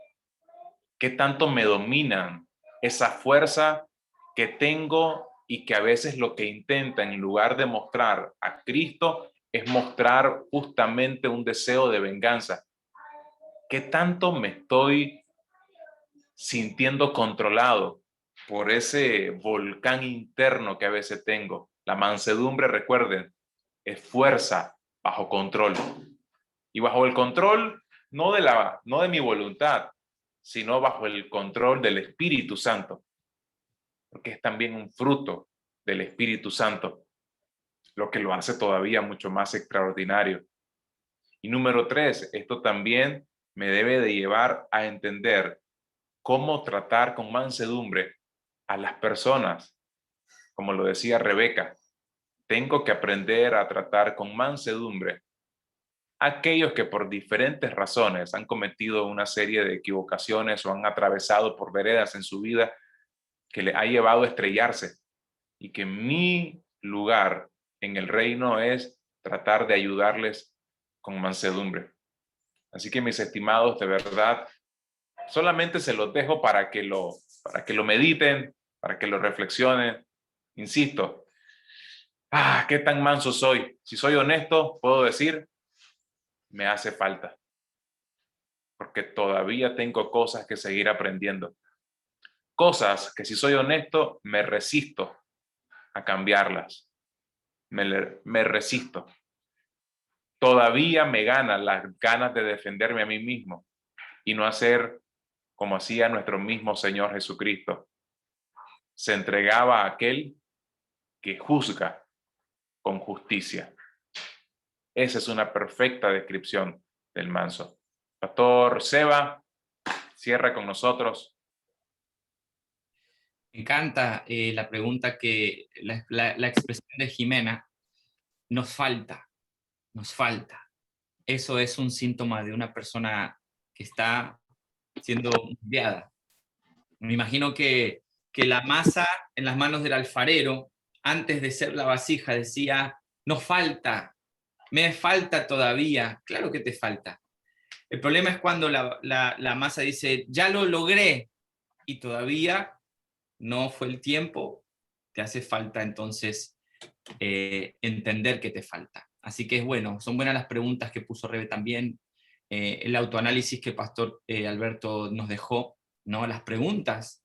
¿Qué tanto me dominan esa fuerza que tengo y que a veces lo que intenta, en lugar de mostrar a Cristo, es mostrar justamente un deseo de venganza? ¿Qué tanto me estoy sintiendo controlado por ese volcán interno que a veces tengo? La mansedumbre, recuerden, es fuerza bajo control. Y bajo el control no de mi voluntad, sino bajo el control del Espíritu Santo, porque es también un fruto del Espíritu Santo, lo que lo hace todavía mucho más extraordinario. Y número 3, esto también me debe de llevar a entender cómo tratar con mansedumbre a las personas. Como lo decía Rebeca, tengo que aprender a tratar con mansedumbre a aquellos que por diferentes razones han cometido una serie de equivocaciones o han atravesado por veredas en su vida que le ha llevado a estrellarse, y que mi lugar en el reino es tratar de ayudarles con mansedumbre. Así que, mis estimados, de verdad, solamente se los dejo para que lo mediten, para que lo reflexionen. Insisto, qué tan manso soy. Si soy honesto, puedo decir, me hace falta, porque todavía tengo cosas que seguir aprendiendo. Cosas que, si soy honesto, me resisto a cambiarlas. Me resisto. Todavía me ganan las ganas de defenderme a mí mismo y no hacer como hacía nuestro mismo Señor Jesucristo. Se entregaba a aquel que juzga con justicia. Esa es una perfecta descripción del manso. Pastor Seba, cierra con nosotros. Me encanta la pregunta la expresión de Jimena, nos falta. Eso es un síntoma de una persona que está siendo enviada. Me imagino que la masa en las manos del alfarero, antes de ser la vasija, decía, nos falta, me falta todavía. Claro que te falta. El problema es cuando la masa dice, ya lo logré, y todavía no fue el tiempo, te hace falta entonces entender que te falta. Así que es bueno, son buenas las preguntas que puso Rebe también, el autoanálisis que Pastor Alberto nos dejó, ¿no? Las preguntas,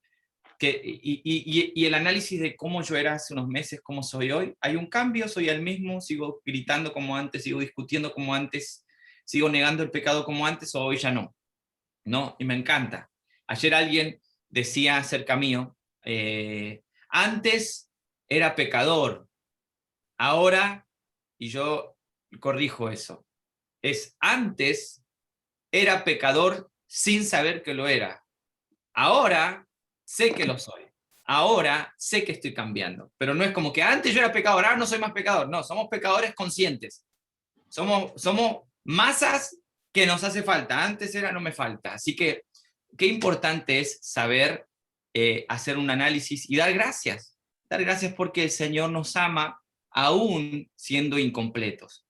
y el análisis de cómo yo era hace unos meses, cómo soy hoy. ¿Hay un cambio? ¿Soy el mismo? ¿Sigo gritando como antes? ¿Sigo discutiendo como antes? ¿Sigo negando el pecado como antes? ¿O hoy ya no? ¿No? Y me encanta. Ayer alguien decía acerca mío, antes era pecador, ahora, y yo corrijo eso, es antes era pecador sin saber que lo era, ahora sé que lo soy, ahora sé que estoy cambiando, pero no es como que antes yo era pecador, ahora no soy más pecador, no, somos pecadores conscientes, somos masas que nos hace falta, antes era no me falta, así que qué importante es saber hacer un análisis y dar gracias porque el Señor nos ama aún siendo incompletos.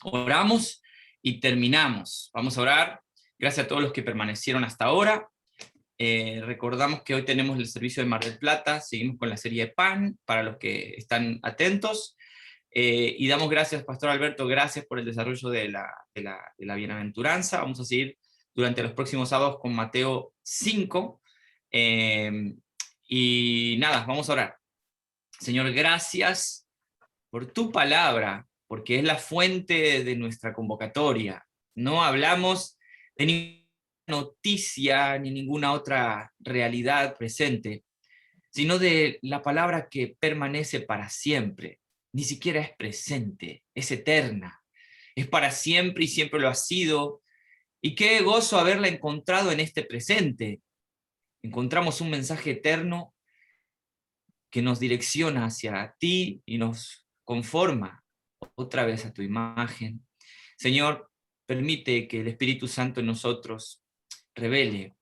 Oramos y terminamos. Vamos a orar. Gracias a todos los que permanecieron hasta ahora. Recordamos que hoy tenemos el servicio de Mar del Plata, seguimos con la serie de PAN, para los que están atentos. Y damos gracias, Pastor Alberto, gracias por el desarrollo de la bienaventuranza. Vamos a seguir durante los próximos sábados con Mateo 5. Y nada, vamos a orar. Señor, gracias por tu palabra, porque es la fuente de nuestra convocatoria. No hablamos de ninguna noticia ni ninguna otra realidad presente, sino de la palabra que permanece para siempre. Ni siquiera es presente, es eterna, es para siempre y siempre lo ha sido. Y qué gozo haberla encontrado en este presente. Encontramos un mensaje eterno que nos direcciona hacia ti y nos conforma otra vez a tu imagen. Señor, permite que el Espíritu Santo en nosotros revele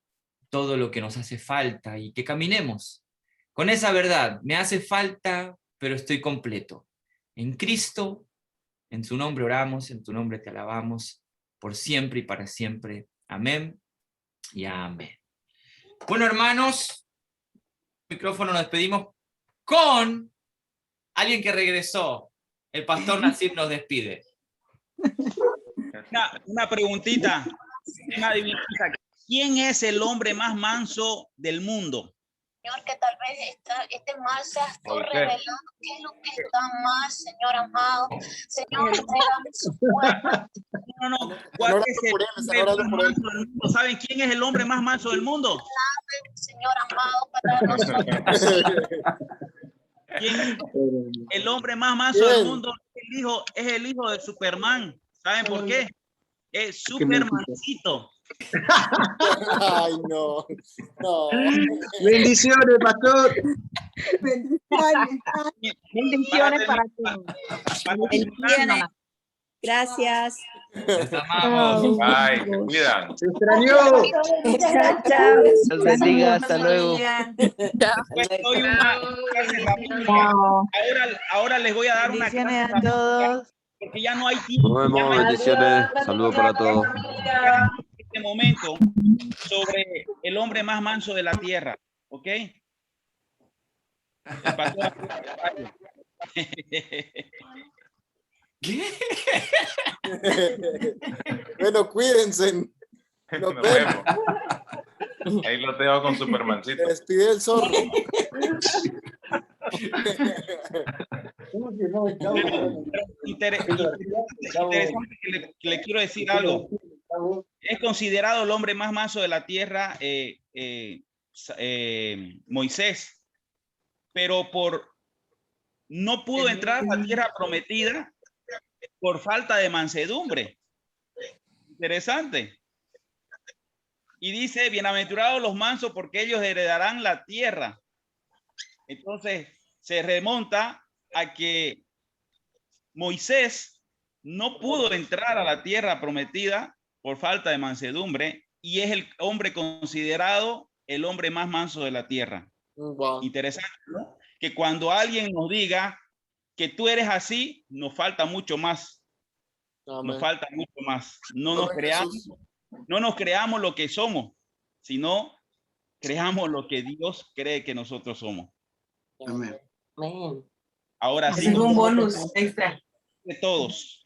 todo lo que nos hace falta y que caminemos con esa verdad. Me hace falta, pero estoy completo. En Cristo En tu nombre oramos, en tu nombre te alabamos, por siempre y para siempre. Amén y amén. Bueno, hermanos, micrófono, nos despedimos con alguien que regresó. El pastor Nassim nos despide. Una preguntita, una adivinanza. ¿Quién es el hombre más manso del mundo? Señor, que tal vez este mal seas tú Moisés. revelando qué es lo que está mal, Señor amado. Señor, entregame su cuerpo. No, ¿cuál es el por él, están hombre orando más por él. manso del mundo? ¿Saben quién es el hombre más manso del mundo? Señor amado, para nosotros. ¿Quién? El hombre más manso del ¿Quién? mundo es el hijo de Superman. ¿Saben por qué? Es Supermancito. Ay, no. No. Bendiciones, pastor. Bendiciones para todos. Bendiciones. Gracias. Los amamos. Bye, se cuidan. Se extrañó. Chao, chao. Dios bendiga, hasta luego. Ahora les voy a dar una Bendiciones clase a todos. porque ya no hay tiempo. Nos vemos, bendiciones. Saludos para todos. En este momento sobre el hombre más manso de la tierra, ¿ok? El pastor- Bueno, cuídense. Nos Nos vemos. vemos. Ahí lo dejo con Supermancito. Se despide el zorro. Interesante que le quiero decir algo. Es considerado el hombre más manso de la tierra Moisés, pero no pudo entrar a la tierra prometida por falta de mansedumbre. Interesante. Y dice, bienaventurados los mansos porque ellos heredarán la tierra. Entonces se remonta a que Moisés no pudo entrar a la tierra prometida por falta de mansedumbre y es el hombre considerado el hombre más manso de la tierra. Wow. Interesante, ¿no? Que cuando alguien nos diga que tú eres así, nos falta mucho más. Amén. Nos falta mucho más. No nos creamos lo que somos, sino creamos lo que Dios cree que nosotros somos. Amén. Amén. Ahora sí, Es un bonus extra. de todos.